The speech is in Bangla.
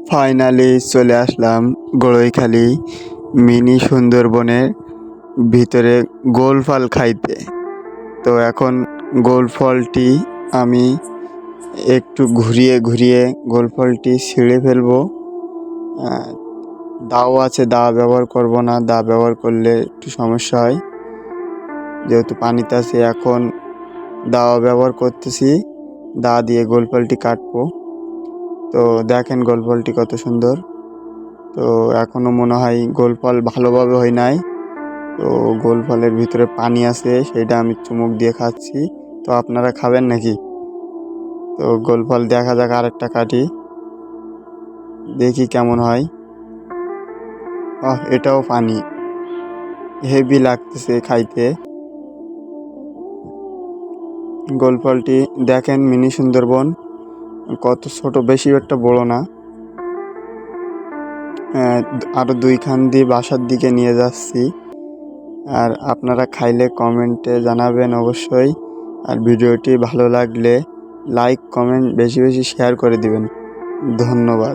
ফাইনালি চলে আসলাম গড়ইখালি মিনি সুন্দরবনের ভিতরে গোল ফল খাইতে। তো এখন গোল ফলটি আমি একটু ঘুরিয়ে ঘুরিয়ে গোল ফলটি ছিঁড়ে ফেলবো। দাও আছে, দা ব্যবহার করব না, দা ব্যবহার করলে একটু সমস্যা হয় যেহেতু পানিতে আছে। এখন দাও ব্যবহার করতেছি, দা দিয়ে গোল ফলটি কাটবো। তো দেখেন গোল ফলটি কত সুন্দর। তো এখনও মনে হয় গোল ফল ভালোভাবে হয় নাই। তো গোল ফলের ভিতরে পানি আছে, সেটা আমি চুমুক দিয়ে খাচ্ছি। তো আপনারা খাবেন নাকি? তো গোল ফল দেখা যাক, আরেকটা কাটি, দেখি কেমন হয়। এটাও পানি, হেভি লাগতেছে খাইতে। গোল ফলটি দেখেন, মিনি সুন্দরবন কত ছোট, বেশি একটা বড় না। আরও 2 খান দিয়ে বাসার দিকে নিয়ে যাচ্ছি। আর আপনারা খাইলে কমেন্টে জানাবেন অবশ্যই। আর ভিডিওটি ভালো লাগলে লাইক কমেন্ট বেশি বেশি শেয়ার করে দিবেন। ধন্যবাদ।